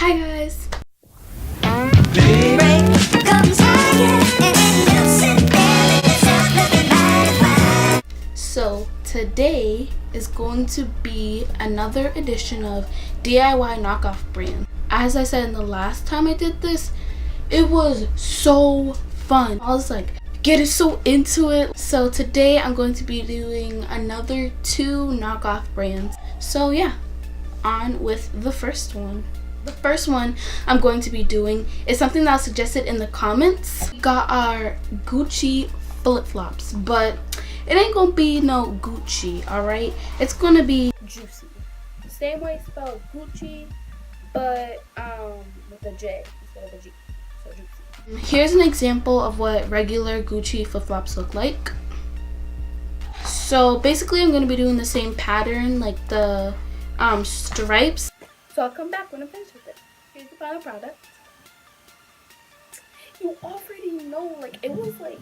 Hi guys. So today is going to be another edition of DIY Knockoff Brands. As I said in the last time I did this, it was so fun. I was like getting so into it. So today I'm going to be doing another 2 knockoff brands. So yeah, on with the first one. The first one I'm going to be doing is something that was suggested in the comments. We got our Gucci flip-flops, but it ain't gonna be no Gucci, alright? It's gonna be juicy. The same way spelled Gucci, but with a J instead of a G. So juicy. Here's an example of what regular Gucci flip-flops look like. So basically I'm gonna be doing the same pattern, like the stripes. So I'll come back when I'm finished with it. Here's the final product. You already know, like, it was like,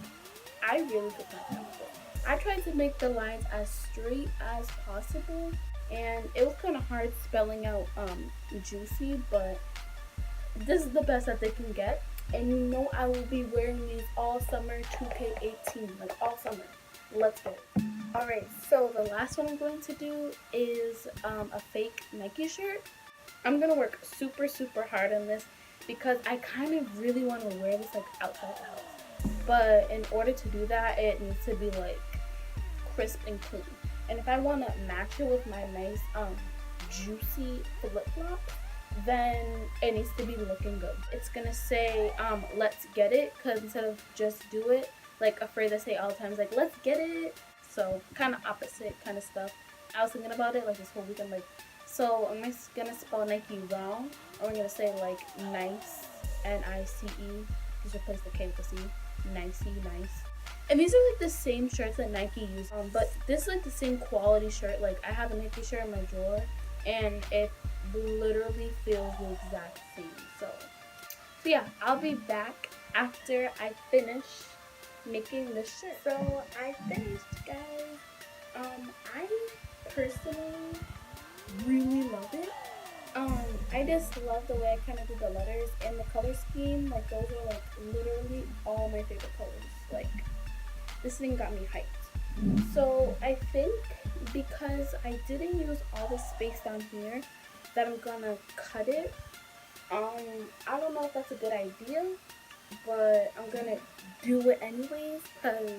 I really put my time with it. I tried to make the lines as straight as possible, and it was kind of hard spelling out juicy, but this is the best that they can get. And you know I will be wearing these all summer 2K18, like all summer. Let's go. Alright, so the last one I'm going to do is a fake Nike shirt. I'm going to work super hard on this because I kind of really want to wear this like outside the house. But in order to do that, it needs to be like crisp and clean. And if I want to match it with my nice juicy flip-flop, then it needs to be looking good. It's going to say let's get it, because instead of just do it, like Afraid to say all the time, is like let's get it. So kind of opposite kind of stuff. I was thinking about it like this whole weekend, like, so I'm just gonna spell Nike wrong, or we're gonna say like nice, N-I-C-E, just replace the K with the C, nicey, nice. And these are like the same shirts that Nike used, but this is like the same quality shirt. Like I have a Nike shirt in my drawer, and it literally feels the exact same. So yeah, I'll be back after I finish making the shirt. So I finished, guys. I personally really love it. I just love the way I kind of do the letters and the color scheme. Like those are like literally all my favorite colors. Like this thing got me hyped. So I think because I didn't use all the space down here, that I'm gonna cut it. I don't know if that's a good idea, but I'm gonna do it anyways because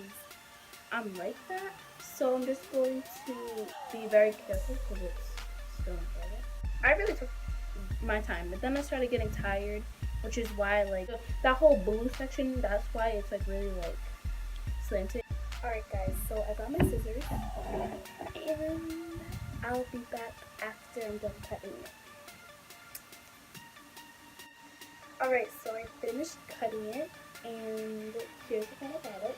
I'm like that. So I'm just going to be very careful because it's still in front. I really took my time, but then I started getting tired, which is why like that whole blue section, that's why it's like really like slanted. Alright guys, so I got my scissors and I'll be back after I'm done cutting it. Alright, so I finished cutting it, and here's the thing about it.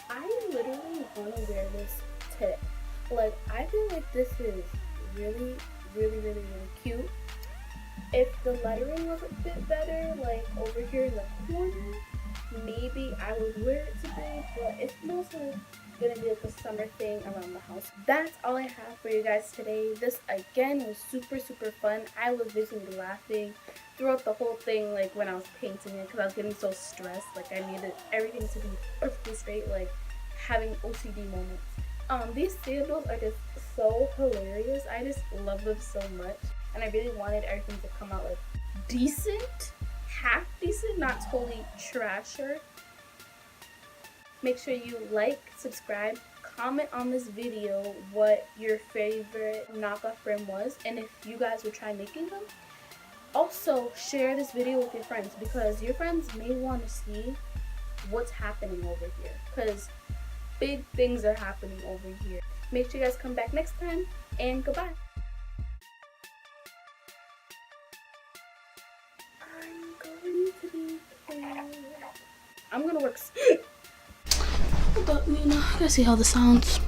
I literally want to wear this today. Like, I feel like this is really cute. If the lettering was a bit better, like over here in the corner, maybe I would wear it today, but it's mostly gonna be like a summer thing around the house. That's all I have for you guys today. This again was super fun. I was basically laughing throughout the whole thing, like when I was painting it, because I was getting so stressed. Like I needed everything to be perfectly straight, like having OCD moments. These sandals are just so hilarious. I just love them so much, and I really wanted everything to come out like decent, half decent, not totally trasher. Make sure you like, subscribe, comment on this video what your favorite knockoff brand was, and if you guys would try making them. Also, share this video with your friends, because your friends may want to see what's happening over here, because big things are happening over here. Make sure you guys come back next time, and goodbye. I'm gonna work. But you know, I gotta see how this sounds.